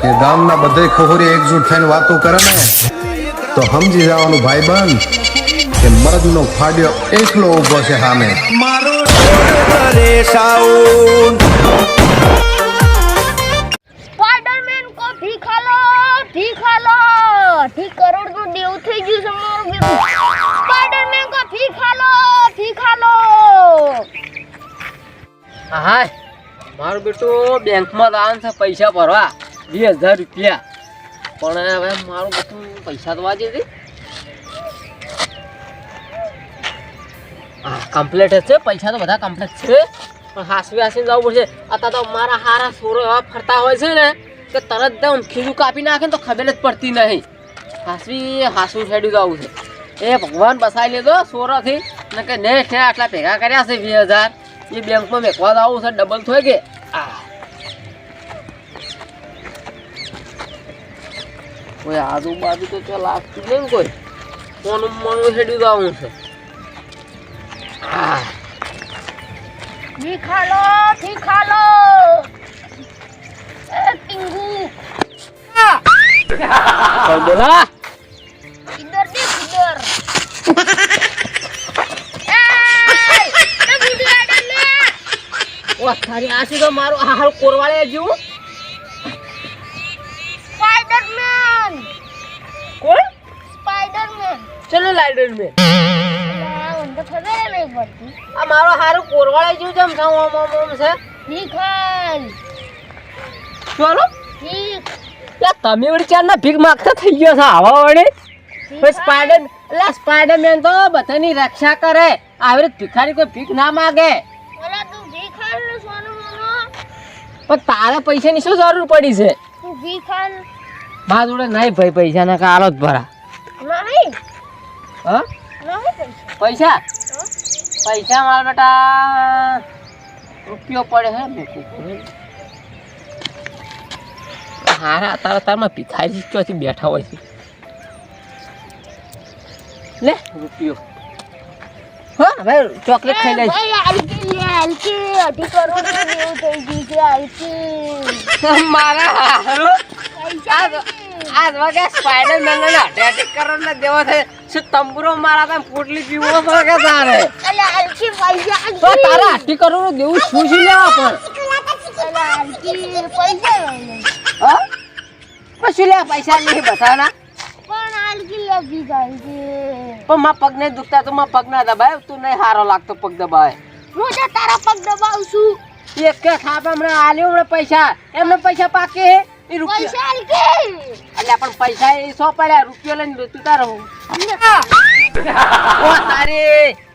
કે ગામના બધે ખોખરી એકજૂટ થઈને વાતો કરે ને તો સમજી જવાનું ભાઈબંધ કે મરદનો ફાડ્યો એકલો ઊભો છે સામે. મારો પરેશાન સ્પાઈડરમેન કો ભીખ આલો, ઠીક કરોડ નું દેવ થઈ ગયું છે મારું બેટું. સ્પાઈડરમેન કો ભીખ આલો. હા મારું બેટું બેંકમાં લાવવાનું છે પૈસા ભરવા 20,000 રૂપિયા. પણ હવે મારું બેટું પૈસા તો વાંચી હતી. હા કમ્પ્લીટ જ છે, પૈસા તો બધા કમ્પ્લીટ છે, પણ હાસવી જવું પડશે. અત્યારે તો મારા હારા સોરો એવા ફરતા હોય છે ને કે તરત દમ ખીલું કાપી નાખે ને તો ખબર જ પડતી નહીં. હાસવું છેડ્યું જવું છે. એ ભગવાન બસાવી લેજો સોરોથી ને કે ને આટલા ભેગા કર્યા છે 20,000 એ બેંકમાં મેકવા આવું છે ડબલ થઈ કે કોઈ આજુબાજુ તો ચો લાગતું નહીં કોઈ કોનું મણું છેડ્યું જવું છે. ભીખ આલો. એ ટિંગુ બોલા ઇધર એ બુડિયા ડાલે. ઓ તારી આસી તો મારું હાલ કોરવાળે જેવું. સ્પાઈડરમેન કોણ? ચલો લાઈડર મે તો ખબર નહીં પડતી. આ મારો હારું કોરવાળે જેવું જેમ છે ઓમ છે. ભીખ આલ. ચલો ભીખ તમે વળી ચારના ભીખ માગતા થઈ ગયો છે આવા વળી. સ્પાઈડરમેન તો બધાની રક્ષા કરે. આવી રીતે ભિખારી કોઈ ભીખ ના માગે. ઓલા તું ભીખ આલ ને સોનું મોનો. પણ તારે પૈસાની શું જરૂર પડી છે? તું ભીખ આલ. મારા જોડે નહીં ભાઈ પૈસા ના કાલો જ ભરા. નહીં હા નહીં પૈસા પૈસા મારા બેટા રૂપિયો પડે હે મૂકું હારા તારમાં ભિખારી ક્યાંથી બેઠા હોય છે. લે રૂપિયો. હા ભાઈ ચોકલેટ ખાઈ લે. હલકી 2.5 કરોડ નું દેવું થઈ ગયું છે હલકી. મારા હારું આજ વાગે સ્પાઈડરમેન ને 2.5 કરોડ ના દેવો થાય શું તંબુરો મારા તા પોટલી પીવો પડે તારે. અલા હલકી પૈસા તો તારા 2.5 કરોડ નું દેવું શું શું લેવા પણ. અલા હલકી પૈસા લઈ. હા પછી લે પૈસા નહીં બતાના. પણ હલકી લગી જાય છે. પણ માં પગ નહીં દુખતા તો માં પગ ના દબાય. તું નહીં હારો લાગતો પગ દબાય. હું તો તારા પગ દબાવું છું. એક કે ખાપ હમણાં આલ્યો હમણાં પૈસા એમને પૈસા પાકે એ રૂપિયા પૈસા હલકી. એટલે પણ પૈસા એ સો પડ્યા રૂપિયો લઈને તું તારો ઓ તારે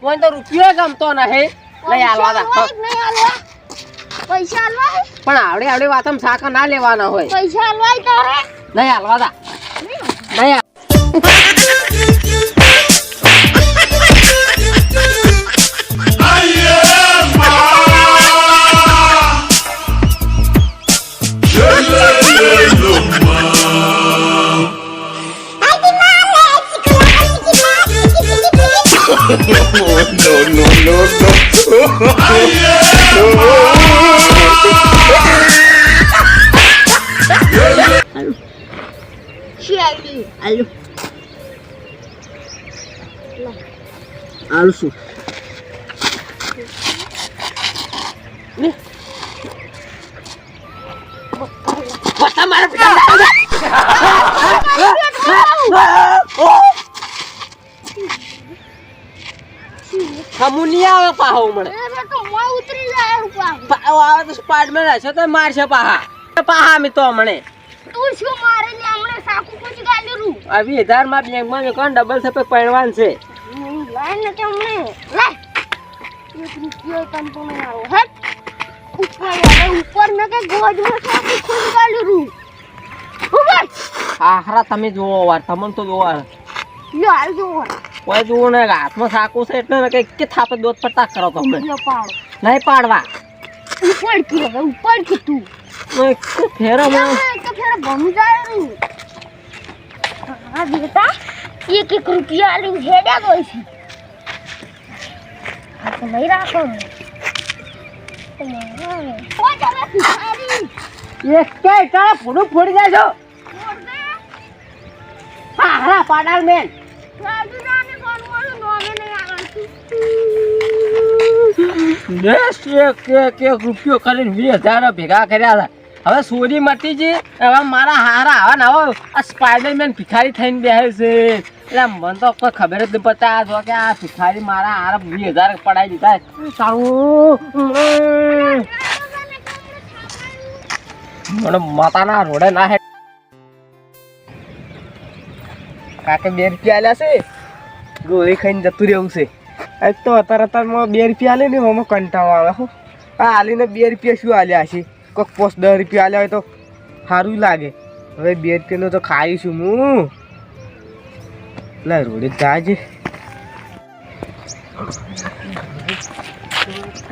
કોઈ તો રૂપિયો ગમતો નહીં. લઈ હાલવા દા નહીં હાલવા. પૈસા હાલવા. પણ આવડે વાતમ સાકા ના લેવાના હોય. પૈસા હાલવા તારે. નહીં હાલવા દા નહીં. Alsu. Basta મારા કમુનિયા પાહો મને. એ તો મોય ઉતરી જાય ઉપર. આવે તો સ્પાઈડરમેન હશે તો મારશે પાહા મી તો મને. તું શું મારે ને હમણે સાકુ પછી ગાલ્યું. આ 20,000 માં બેંકમાં મેં કોણ ડબલ થપે પડવાન છે. લાઈન ને તમને લે. એક રૂપિયો તન તો મારો હટ. ઉપર ને કે ગોજમાં સાકુ ખુશ ગાલ્યું. ઉપર આખરા તમે જોવો વાર તમને તો જોવા યો હાલ જો. કોઈ જોવો ને હાથમાં સાકું છે એટલે ને કે થાપે દોત પટાક કરો તમે. યો પાડ. નહીં પાડવા ઉપર કે ઉપર કે તું. ફેરો તો ફેર ભમી જાય રું. હા બેટા એક રૂપિયા આલી હેડ્યા ગઈ છે. આ તો નહીં રાખો. ઓ જરા ભિખારી એક કે તારા પૂરું ફોડી જાય છો હા હા પાડાલ મેન રાજુદાને ફોન મારું નોમે નહીં આવડતું. બેસ એક રૂપિયો કરીને 20,000 ભેગા કર્યા હતા હવે સોરી મટી છે હવે મારા હારા આવા ને આવો આ સ્પાઈડરમેન ભિખારી થઈને બેસે છે એટલે મને તો કોઈ ખબર જ નહીં પડતા જો કે આ ભિખારી મારા હારા 20,000 પડાવી દીધા સારું મને માતાના રોડે ના હે કાકે 2 રૂપિયા આલ્યા છે ગોળી ખાઈને જતું રહેવું છે આજ તો અત્યારમાં 2 રૂપિયા આલે ને હમણાં કંટાળો આવે હો આ આલીને 2 રૂપિયા શું આલ્યા છે કોઈક પોસ્ટ 10 રૂપિયા આલ્યા હોય તો સારું લાગે હવે 2 રૂપિયાનો તો ખાઈશું હું લે રોડે જાજે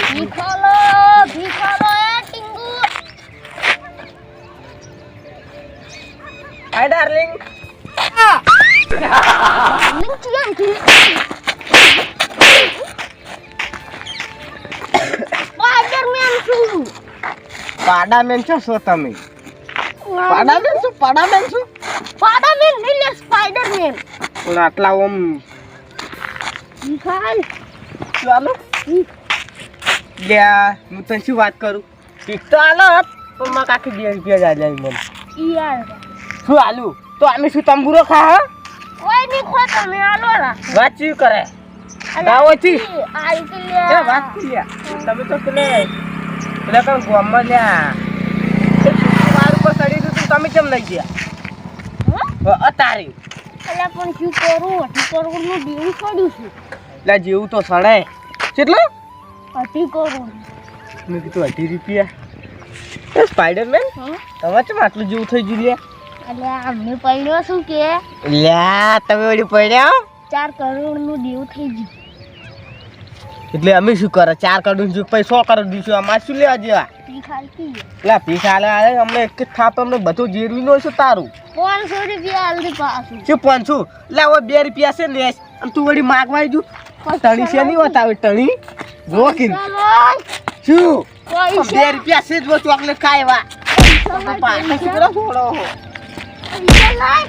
ભીખાલો એ ટીંગુ. હાય ડાર્લિંગ લિંક ચિયન થી સ્પાઈડરમેન છું. પાડામેન છો શું તમે પાડામેન શું સ્પાઈડરમેન નહીં લે સ્પાઈડરમેન. પણ આટલા ઓમ ભીખાલ ચાલો લ્યા હું તને શું વાત કરું ઠીક તો હાલો પણ માં કાકી 2 રૂપિયા જ આલ્યા મને યાર શું આલું તો અમે શું તંબુરો ખા હા ઓય ની ખો તમે આલો રા. વાત ચી કરે ગાવોથી આઈ કે લે એ વાત લ્યા તમે તો પેલે કણ ગોમમાં લ્યા એ માર ઉપર ચડી દીધું તમે કેમ લઈ ગયા અતારી એટલે પણ શું કરું 80 કરોડ નું દેવું છોડ્યું છું. એટલે જેવું તો સડે કેટલું 80 કરોડ. મેં કીધું 80 રૂપિયા એ સ્પાઈડરમેન તમારે કેમ આટલું જેવું થઈ ગયું લ્યા એટલે અમને પડ્યો શું કે લ્યા તમે વળી પડ્યા 4 કરોડ નું દેવું થઈ ગયું. એટલે અમે શું કરે 4 કરોડ નું પૈસા 100 કરોડ દીધું અમારે શું લેવા જેવા ભીખાલ કી એટલે પૈસા આલે અમને એક જ થાપ અમને બધું જેરવી નો છે તારું 500 રૂપિયા આલતી પાછું. શું 500 લે હવે 2 રૂપિયા છે લેસ અને તું વળી માગવાઈ જુ ટણી છે નહીં બતાવે ટણી જો કે ચાલો શું પૈસા 2 રૂપિયા છે જો ચોકલેટ ખાવા પાછા છોડો પૈસા લાય.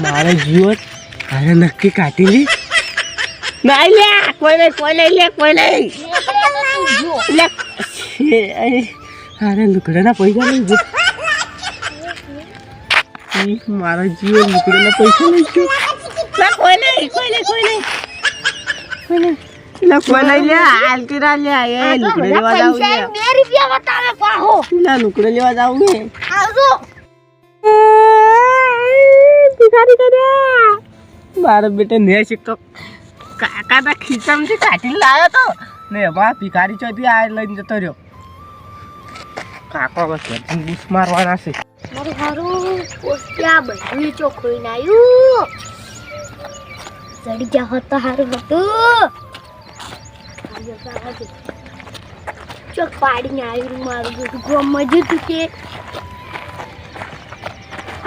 મારે જીવન અરે નક્કી કાઢી લી ના લે કોઈ નહીં લે અરે લુકડાના પૈસા લઈ ગયો મારા જીવન લુકડાના પૈસા લઈ ગયો કોઈ નહીં લે હાલતી રા લે એ લુકડે લેવા જાવ લે 2 રૂપિયા બતાવે પાહો. લે લુકડે લેવા જાવ ને આવજો. ભિખારી કર્યા મારા બેટા ને શીખતો કાકાના ખીચામાંથી કાઢી લાવ્યો તો ને એમાં ભિખારી ચોથી આ લઈને જતો રહ્યો કાકો બસ બૂસ મારવાના છે મારું હારું પોસ્ટ્યા બધું ચોખ્ખું નાયું ચડી ગયા હોત તો હારું હતું. ચોક પાડીને આવ્યું મારું બધું ગોમમાં જતું કે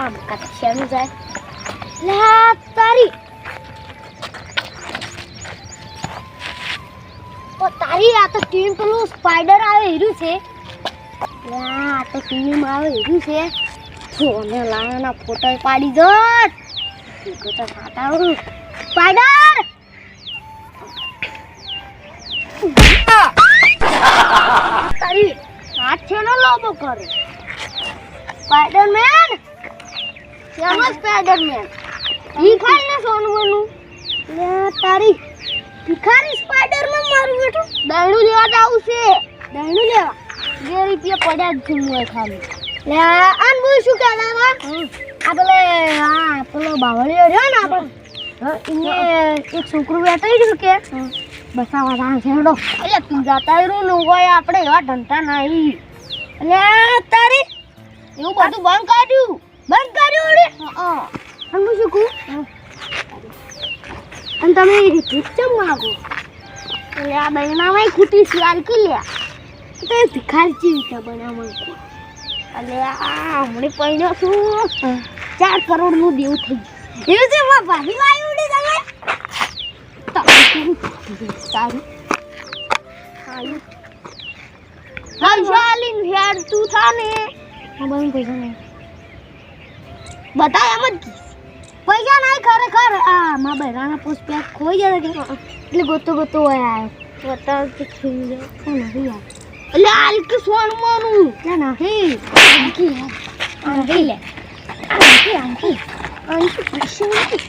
આમ કચ્છાનું જાય લા તારી ઓ તારી આ તો ટીમ પેલું સ્પાઈડર આવે હીરું છે લા આ તો ટીમ આવે હીરું છે ફોને લાના ફોટો પાડી દોત તો ખાતા હું સ્પાઈડર તારી હાથ છેનો લોબો કરે સ્પાઈડરમેન કેમ સ્પાઈડરમેન ઈ ખાઈને સોનું બનું લે તારી ભિખારી સ્પાઈડરમેન મારું બેટું દહીણું લેવા જાવું છે. દહીણું લેવા 2 રૂપિયા પડ્યા જ છે મોય ખાલી. લે આન બોલ શું કહેતા હતા? આ પેલો બાવળિયો રહ્યો ને આપણે એને એક છોકરું બેઠા રહ્યું કે બસાવા જા છેડો. એટલે તું જાતા રહ્યું ને હોય આપણે એવા ઢંટા નહીં. એટલે તારી એવું બધું બંધ કાઢ્યું રે. હા હું શું કહું અને તમે રીત ચમ માગો એટલે આ બહેનામાં ખૂટી શિયાળ કી લ્યા તો એ ભિખારી ચી રીતે બનાવવા એટલે આ હમણાં પહેલો શું 4 કરોડનું દેવું થઈ ગયું એવું છે માં ભાભી લાવી ઉડી તમે સારું હાલ યાર તું થા ને હા બહુ પૈસા નહીં બતા એમ જ પૈસા નહીં ખરેખર આ માં બહેરાના પોસ્ટ પેક ખોઈ જાય કે એટલે ગોતો હોય આવ્યો બતા ખીલી જાય નથી યાર એટલે આલ કે સોનમાનું ના નહીં આંકી લે આંકી પૈસા નથી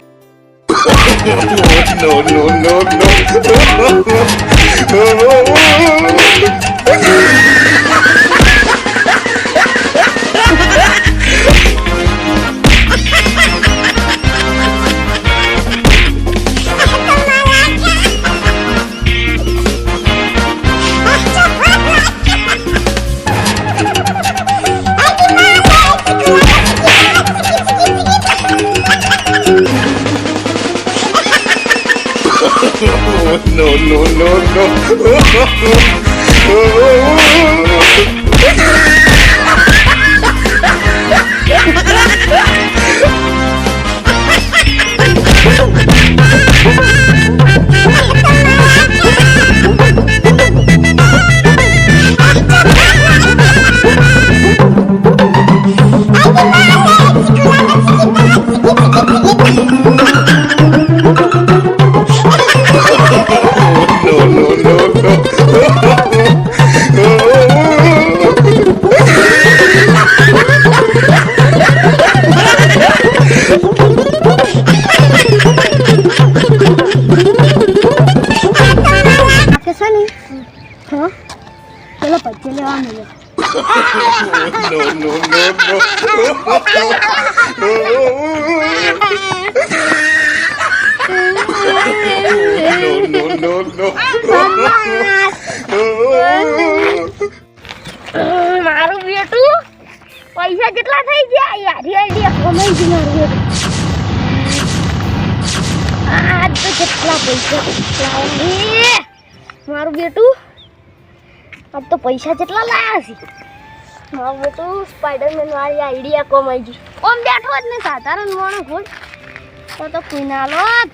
ચલો પૈસે લેવા મળ્યો મારું બેટું પૈસા કેટલા થઈ ગયા યાર આઈડિયા કમાઈ ગઈ મારું બેટું આ તો કેટલા પૈસા મારું બેટું अब तो पैसा જેટલા લાયા છે મારું બેટું સ્પાઈડરમેન વાળી આઈડિયા કમાઈ ગઈ ઓમ બેઠો જ ને સાધારણ માણસ હોય તો કોઈ ના લોત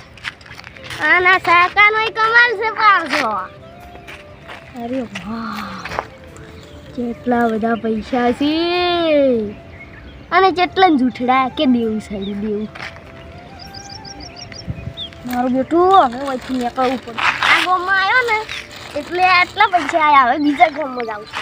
આના સાકાનો કમાલ છે પાછો અરે વાહ કેટલા બધા પૈસા છે અને કેટલા જૂઠડા કે દેવું સાડી દેવું મારું બેટું હવે વચ્ચે નીકળવું પડે આ ગામમાં આવ્યો ને એટલે આટલા પૈસા આવ્યા હવે બીજા ગામમાં જાઉં છું